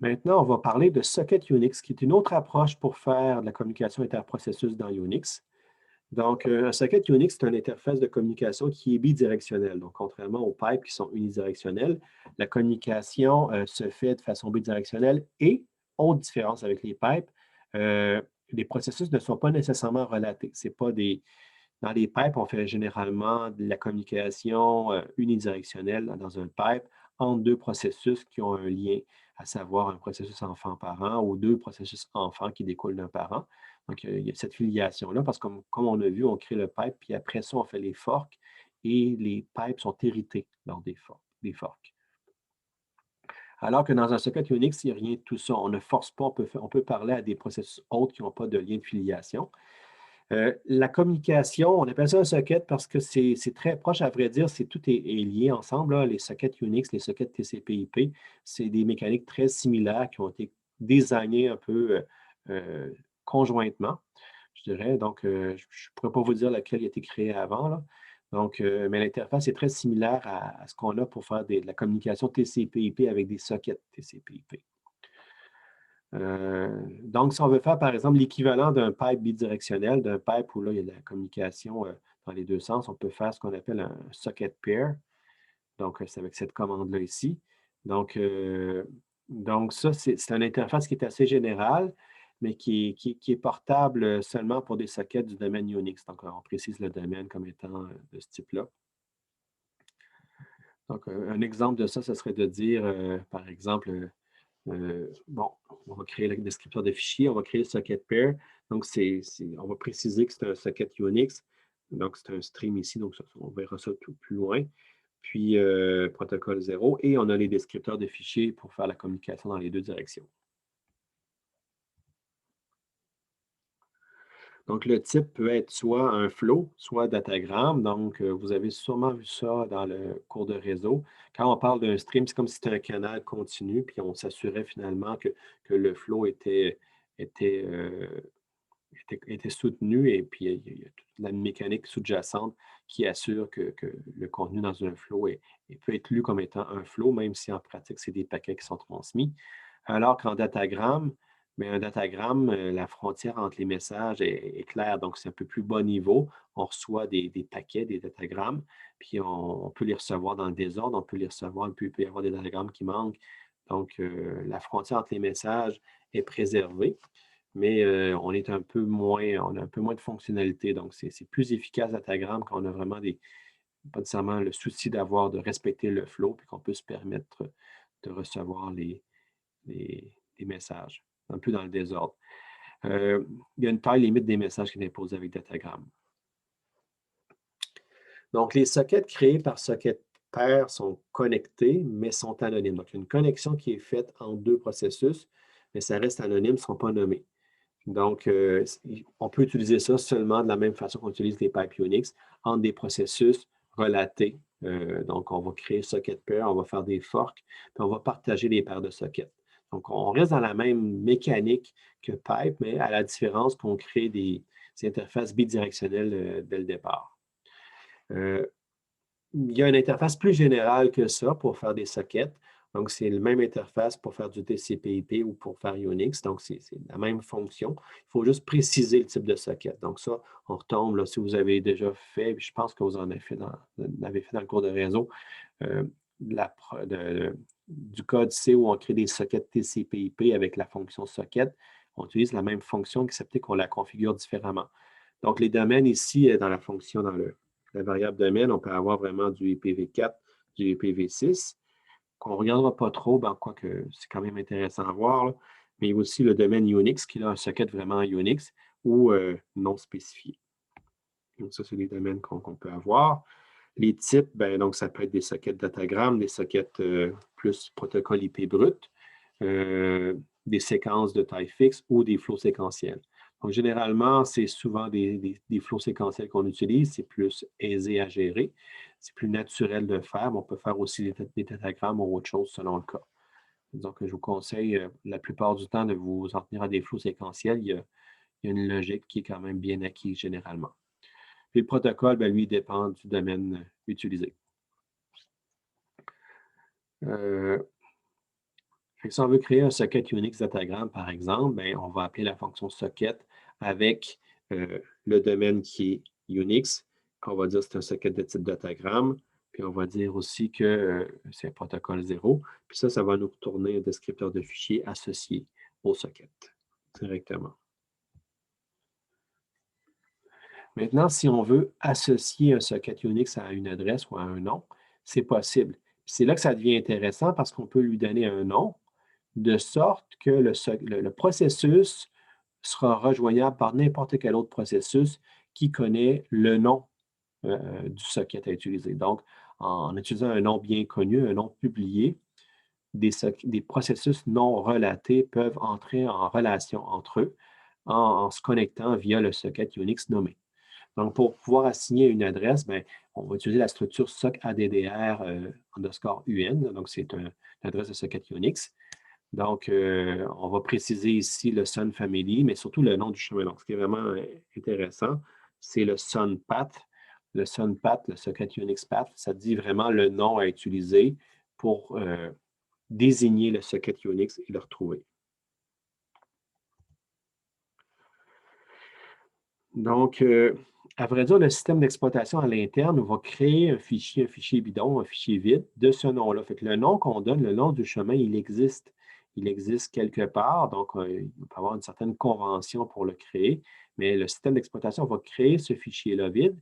Maintenant, on va parler de Socket Unix, qui est une autre approche pour faire de la communication interprocessus dans Unix. Donc, un socket Unix, c'est une interface de communication qui est bidirectionnelle. Donc, contrairement aux pipes qui sont unidirectionnelles, la communication se fait de façon bidirectionnelle et, autre différence avec les pipes, euh, les processus ne sont pas nécessairement relatés. C'est pas des... Dans les pipes, on fait généralement de la communication unidirectionnelle dans un pipe entre deux processus qui ont un lien, à savoir un processus enfant-parent ou deux processus enfants qui découlent d'un parent. Donc, il y a cette filiation-là parce que, comme on a vu, on crée le pipe, puis après ça, on fait les forks et les pipes sont hérités lors des forks. Alors que dans un socket Unix, il n'y a rien de tout ça. On ne force pas, on peut parler à des processus autres qui n'ont pas de lien de filiation. La communication, on appelle ça un socket parce que c'est très proche, à vrai dire, tout est lié ensemble, là. Les sockets Unix, les sockets TCP/IP, c'est des mécaniques très similaires qui ont été designées un peu euh, conjointement, je dirais. Donc, je ne pourrais pas vous dire laquelle a été créée avant, là. Donc, mais l'interface est très similaire à ce qu'on a pour faire de la communication TCP/IP avec des sockets TCP/IP. Donc, si on veut faire, par exemple, l'équivalent d'un pipe bidirectionnel, d'un pipe où là, il y a de la communication dans les deux sens, on peut faire ce qu'on appelle un socket pair. Donc, c'est avec cette commande-là ici. Donc, ça, c'est une interface qui est assez générale, mais qui est portable seulement pour des sockets du domaine Unix. Donc, on précise le domaine comme étant de ce type-là. Donc, un exemple de ça, ce serait de dire, par exemple, bon, on va créer le descripteur de fichier, on va créer le socket pair. Donc, on va préciser que c'est un socket Unix. Donc, c'est un stream ici, donc on verra ça tout plus loin. Puis, protocole 0. Et on a les descripteurs de fichiers pour faire la communication dans les deux directions. Donc, le type peut être soit un flow, soit datagramme. Donc, vous avez sûrement vu ça dans le cours de réseau. Quand on parle d'un stream, c'est comme si c'était un canal continu, puis on s'assurait finalement que le flow était, euh, était soutenu et puis il y a toute la mécanique sous-jacente qui assure que le contenu dans un flow peut être lu comme étant un flow, même si en pratique, c'est des paquets qui sont transmis. Alors qu'en datagramme, mais un datagramme, la frontière entre les messages est claire, donc c'est un peu plus bas niveau. On reçoit des paquets, des datagrammes, puis on peut les recevoir dans le désordre, on peut les recevoir, puis il peut y avoir des datagrammes qui manquent. Donc, la frontière entre les messages est préservée, mais on a un peu moins de fonctionnalité. Donc, c'est plus efficace datagramme quand on a vraiment pas nécessairement le souci de respecter le flow, puis qu'on peut se permettre de recevoir les messages, un peu dans le désordre. Il y a une taille limite des messages qui est imposée avec Datagram. Donc, les sockets créés par socket pair sont connectés, mais sont anonymes. Donc, il y a une connexion qui est faite entre deux processus, mais ça reste anonyme, ils ne sont pas nommés. Donc, on peut utiliser ça seulement de la même façon qu'on utilise les pipes Unix, entre des processus relatés. Donc, on va créer socket pair, on va faire des forks, puis on va partager les paires de sockets. Donc, on reste dans la même mécanique que pipe, mais à la différence qu'on crée des interfaces bidirectionnelles dès le départ. Euh, il y a une interface plus générale que ça pour faire des sockets. Donc, c'est la même interface pour faire du TCP/IP ou pour faire Unix. Donc, c'est la même fonction. Il faut juste préciser le type de socket. Donc, ça, on retombe là, si vous avez déjà fait, je pense que vous en avez fait dans le cours de réseau, euh, du code C où on crée des sockets TCP/IP avec la fonction socket. On utilise la même fonction, excepté qu'on la configure différemment. Donc, les domaines ici, dans la fonction, la variable domaine, on peut avoir vraiment du IPv4, du IPv6, qu'on ne regardera pas trop, ben, quoique c'est quand même intéressant à voir, là. Mais il y a aussi le domaine Unix, qui a un socket vraiment Unix ou non spécifié. Donc, ça, c'est les domaines qu'on peut avoir. Les types, ben, donc, ça peut être des sockets datagram, des sockets plus protocole IP brut, euh, des séquences de taille fixe ou des flots séquentiels. Donc, généralement, c'est souvent des flots séquentiels qu'on utilise. C'est plus aisé à gérer. C'est plus naturel de faire, mais on peut faire aussi des datagrammes ou autre chose selon le cas. Donc, je vous conseille la plupart du temps de vous en tenir à des flots séquentiels. Il y a une logique qui est quand même bien acquise généralement. Puis le protocole, ben, lui, dépend du domaine utilisé. Euh, Fait que si on veut créer un socket Unix datagram, par exemple, ben, on va appeler la fonction socket avec le domaine qui est Unix, qu'on va dire que c'est un socket de type datagram, puis on va dire aussi que c'est un protocole 0. Puis ça va nous retourner un descripteur de fichier associé au socket directement. Maintenant, si on veut associer un socket Unix à une adresse ou à un nom, c'est possible. C'est là que ça devient intéressant parce qu'on peut lui donner un nom de sorte que le processus sera rejoignable par n'importe quel autre processus qui connaît le nom du socket à utiliser. Donc, en utilisant un nom bien connu, un nom publié, des processus non relatés peuvent entrer en relation entre eux en se connectant via le socket Unix nommé. Donc, pour pouvoir assigner une adresse, bien, on va utiliser la structure soc addr underscore un. Donc, c'est une adresse de socket Unix. Donc, on va préciser ici le son family, mais surtout le nom du chemin. Donc, ce qui est vraiment intéressant, c'est le son path. Le son path, le socket Unix path, ça dit vraiment le nom à utiliser pour désigner le socket Unix et le retrouver. Donc, à vrai dire, le système d'exploitation à l'interne va créer un fichier bidon, un fichier vide de ce nom-là. Fait que le nom qu'on donne, le nom du chemin, il existe. Il existe quelque part, donc il peut y avoir une certaine convention pour le créer, mais le système d'exploitation va créer ce fichier-là vide.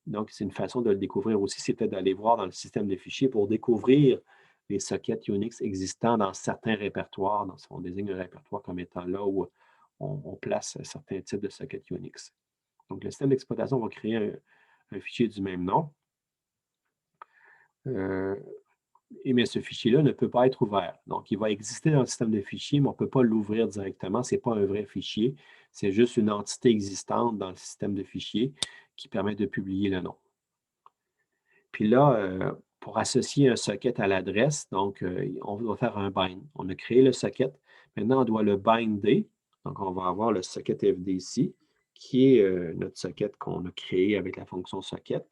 Donc, c'est une façon de le découvrir aussi, c'est peut-être d'aller voir dans le système de fichiers pour découvrir les sockets Unix existants dans certains répertoires. Donc, on désigne un répertoire comme étant là où on place certains types de sockets Unix. Donc, le système d'exploitation va créer un fichier du même nom. Mais ce fichier-là ne peut pas être ouvert. Donc, il va exister dans le système de fichiers, mais on ne peut pas l'ouvrir directement. Ce n'est pas un vrai fichier. C'est juste une entité existante dans le système de fichiers qui permet de publier le nom. Puis là, pour associer un socket à l'adresse, donc, on va faire un bind. On a créé le socket. Maintenant, on doit le binder. Donc, on va avoir le socket FD ici, qui est notre socket qu'on a créé avec la fonction socket.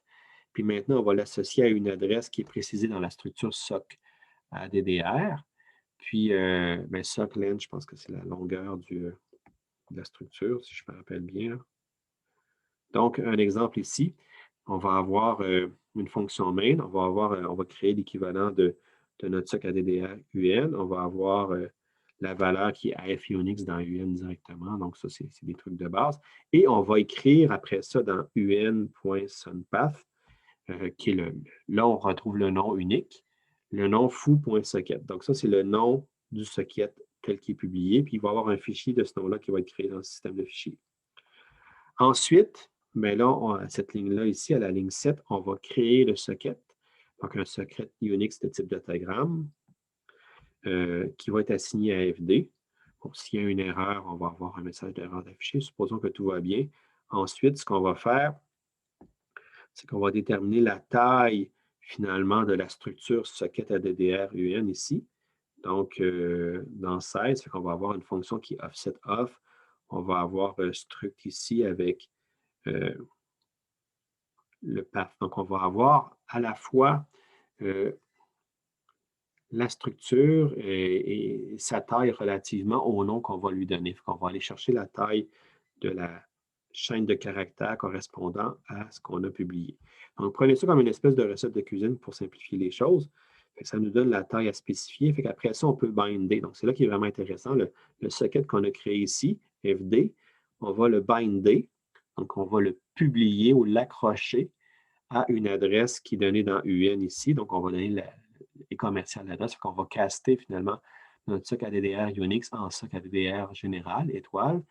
Puis maintenant, on va l'associer à une adresse qui est précisée dans la structure soc ADDR. Puis, soc len, je pense que c'est la longueur de la structure, si je me rappelle bien. Donc, un exemple ici, on va avoir une fonction main, on va créer l'équivalent de notre soc ADDR UN. On va avoir la valeur qui est AF Unix dans UN directement. Donc, ça, c'est des trucs de base. Et on va écrire après ça dans un.sonpath, qui est là, on retrouve le nom unique, le nom foo.socket. Donc, ça, c'est le nom du socket tel qu'il est publié. Puis, il va y avoir un fichier de ce nom-là qui va être créé dans le système de fichiers. Ensuite, bien là, à cette ligne-là, ici, à la ligne 7, on va créer le socket. Donc, un socket Unix de type datagram qui va être assigné à FD. Bon, s'il y a une erreur, on va avoir un message d'erreur d'affiché. Supposons que tout va bien. Ensuite, ce qu'on va faire, c'est qu'on va déterminer la taille finalement de la structure socket ADDR UN ici. Donc, dans 16, on va avoir une fonction qui est offset off. On va avoir struct ici avec le path. Donc, on va avoir à la fois la structure et sa taille relativement au nom qu'on va lui donner. On va aller chercher la taille de la chaîne de caractères correspondant à ce qu'on a publié. Donc, prenez ça comme une espèce de recette de cuisine pour simplifier les choses. Ça nous donne la taille à spécifier. Après ça, on peut binder. Donc, c'est là qui est vraiment intéressant. Le socket qu'on a créé ici, FD, on va le binder. Donc, on va le publier ou l'accrocher à une adresse qui est donnée dans UN ici. Donc, on va donner les commerciales d'adresse. On va caster finalement notre soc ADDR Unix en soc ADDR général, étoile,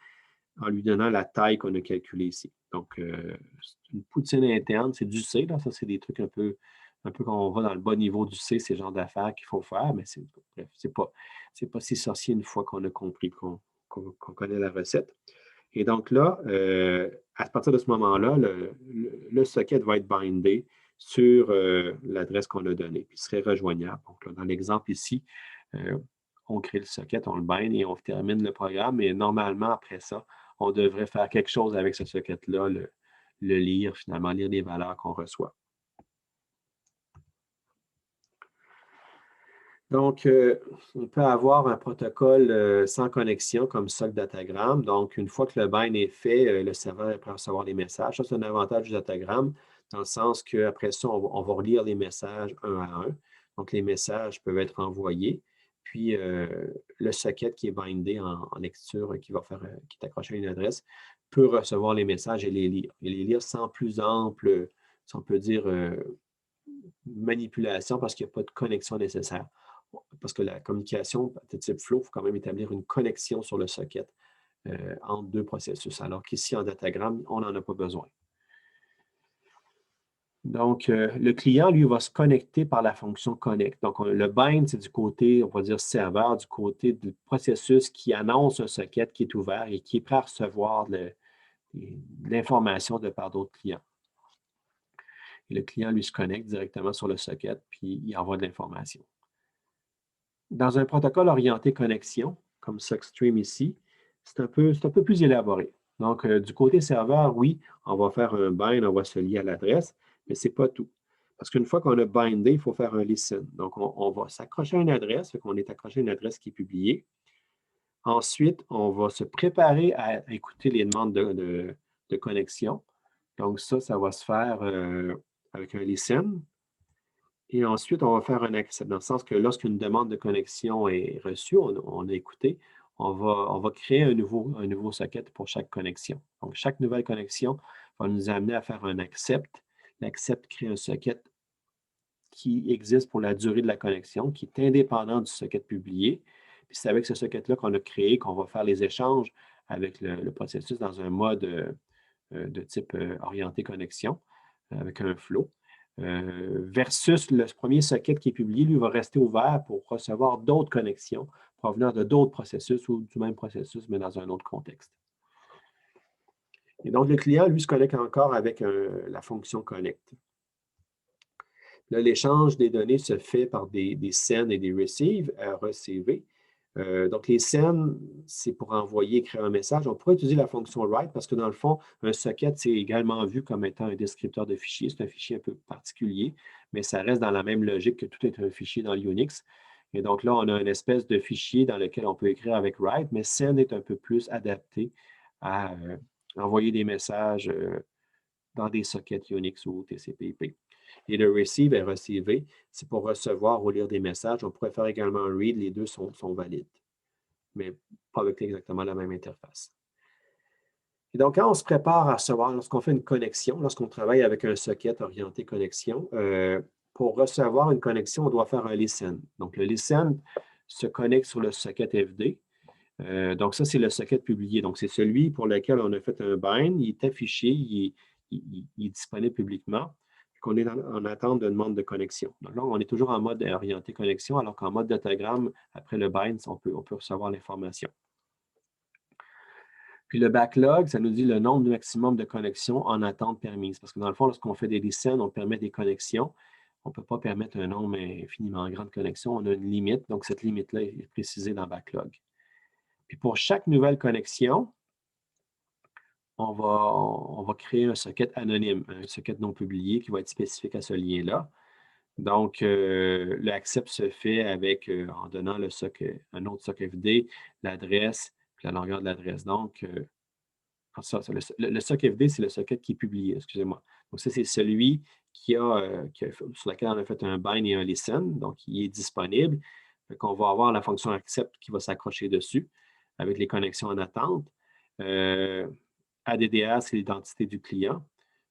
en lui donnant la taille qu'on a calculée ici. Donc, c'est une poutine interne, c'est du C, là. Ça, c'est des trucs un peu quand on va dans le bas niveau du C, c'est le genre d'affaires qu'il faut faire, mais c'est pas si sorcier une fois qu'on a compris, qu'on connaît la recette. Et donc là, à partir de ce moment-là, le socket va être bindé sur l'adresse qu'on a donnée, puis il serait rejoignable. Donc, là, dans l'exemple ici, on crée le socket, on le bind et on termine le programme. Et normalement, après ça, on devrait faire quelque chose avec ce socket-là, le lire, finalement, lire les valeurs qu'on reçoit. Donc, on peut avoir un protocole sans connexion comme sock datagram. Donc, une fois que le bind est fait, le serveur est prêt à recevoir les messages. Ça, c'est un avantage du datagram, dans le sens qu'après ça, on va relire les messages un à un. Donc, les messages peuvent être envoyés. Puis, le socket qui est bindé en lecture, qui est accroché à une adresse, peut recevoir les messages et les lire. Et les lire sans plus ample, si on peut dire, manipulation parce qu'il n'y a pas de connexion nécessaire. Parce que la communication de type flow, il faut quand même établir une connexion sur le socket entre deux processus, alors qu'ici, en datagramme, on n'en a pas besoin. Donc, le client, lui, va se connecter par la fonction connect. Donc, le bind, c'est du côté, on va dire, serveur, du côté du processus qui annonce un socket qui est ouvert et qui est prêt à recevoir de l'information de par d'autres clients. Et le client, lui, se connecte directement sur le socket, puis il envoie de l'information. Dans un protocole orienté connexion, comme SockStream ici, c'est un peu plus élaboré. Donc, du côté serveur, oui, on va faire un bind, on va se lier à l'adresse, mais ce n'est pas tout. Parce qu'une fois qu'on a bindé, il faut faire un listen. Donc, on va s'accrocher à une adresse, on est accroché à une adresse qui est publiée. Ensuite, on va se préparer à écouter les demandes de connexion. Donc, ça va se faire avec un listen. Et ensuite, on va faire un accept, dans le sens que lorsqu'une demande de connexion est reçue, on a écouté, on va créer un nouveau socket pour chaque connexion. Donc, chaque nouvelle connexion va nous amener à faire un accept. L'accept crée un socket qui existe pour la durée de la connexion, qui est indépendant du socket publié. Puis c'est avec ce socket-là qu'on a créé, qu'on va faire les échanges avec le processus dans un mode de type orienté connexion, avec un flow. Versus le premier socket qui est publié, lui, va rester ouvert pour recevoir d'autres connexions provenant de d'autres processus ou du même processus, mais dans un autre contexte. Et donc, le client, lui, se connecte encore avec la fonction connect. Là, l'échange des données se fait par des send et des receive, RECV. Donc, les send, c'est pour envoyer, écrire un message. On pourrait utiliser la fonction write parce que dans le fond, un socket, c'est également vu comme étant un descripteur de fichier. C'est un fichier un peu particulier, mais ça reste dans la même logique que tout est un fichier dans Unix. Et donc là, on a une espèce de fichier dans lequel on peut écrire avec write, mais send est un peu plus adapté à envoyer des messages dans des sockets Unix ou TCP/IP. Et le receive et receiver, c'est pour recevoir ou lire des messages. On pourrait faire également un read, les deux sont valides, mais pas avec exactement la même interface. Et donc, quand on se prépare à recevoir, lorsqu'on fait une connexion, lorsqu'on travaille avec un socket orienté connexion, pour recevoir une connexion, on doit faire un listen. Donc, le listen se connecte sur le socket FD. Donc, ça, c'est le socket publié. Donc, c'est celui pour lequel on a fait un bind. Il est affiché, il est disponible publiquement, qu'on est en attente de demande de connexion. Donc là, on est toujours en mode orienté connexion, alors qu'en mode datagramme, après le bind, on peut recevoir l'information. Puis le backlog, ça nous dit le nombre maximum de connexions en attente permise. Parce que dans le fond, lorsqu'on fait des listens, on permet des connexions. On ne peut pas permettre un nombre infiniment grand de connexions. On a une limite, donc cette limite-là est précisée dans backlog. Puis pour chaque nouvelle connexion, on va créer un socket anonyme, un socket non publié qui va être spécifique à ce lien-là. Donc, le accept se fait avec, en donnant un autre sock FD, l'adresse, puis la longueur de l'adresse. Donc, le sock FD, c'est le socket qui est publié, excusez-moi. Donc, ça, c'est celui sur lequel on a fait un bind et un listen. Donc, il est disponible. Donc, on va avoir la fonction accept qui va s'accrocher dessus avec les connexions en attente. ADDR, c'est l'identité du client.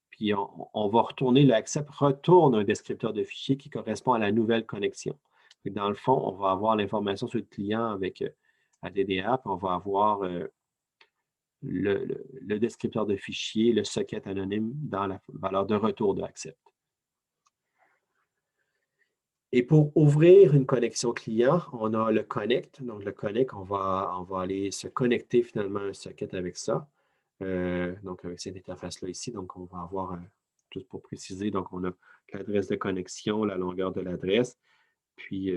Puis on va retourner, le accept retourne un descripteur de fichier qui correspond à la nouvelle connexion. Dans le fond, on va avoir l'information sur le client avec ADDR, puis on va avoir le descripteur de fichier, le socket anonyme dans la valeur de retour de accept. Et pour ouvrir une connexion client, on a le connect. Donc, le connect, on va aller se connecter finalement un socket avec ça. Donc, avec cette interface-là ici, donc on va avoir, juste pour préciser, donc on a l'adresse de connexion, la longueur de l'adresse, puis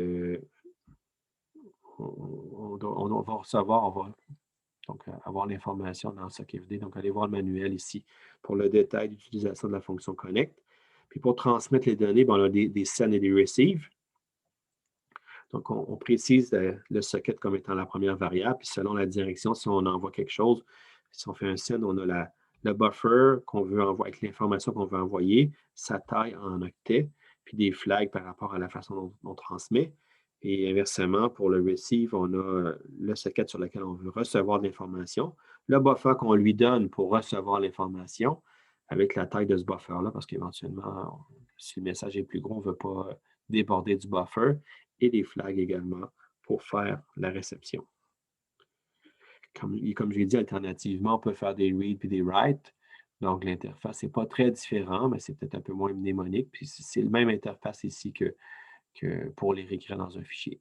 on va recevoir, on va donc avoir l'information dans SockFD. Donc, allez voir le manuel ici pour le détail d'utilisation de la fonction connect. Puis pour transmettre les données, on a des send et des receive. Donc, on précise le socket comme étant la première variable, puis selon la direction, si on envoie quelque chose, si on fait un send, on a le buffer qu'on veut envoyer, avec l'information qu'on veut envoyer, sa taille en octets, puis des flags par rapport à la façon dont on transmet. Et inversement, pour le receive, on a le socket sur lequel on veut recevoir de l'information, le buffer qu'on lui donne pour recevoir l'information, avec la taille de ce buffer-là, parce qu'éventuellement, si le message est plus gros, on ne veut pas déborder du buffer, et des flags également pour faire la réception. Comme je l'ai dit, alternativement, on peut faire des read et des write. Donc, l'interface n'est pas très différent, mais c'est peut-être un peu moins mnémonique. Puis c'est le même interface ici que pour les réécrire dans un fichier.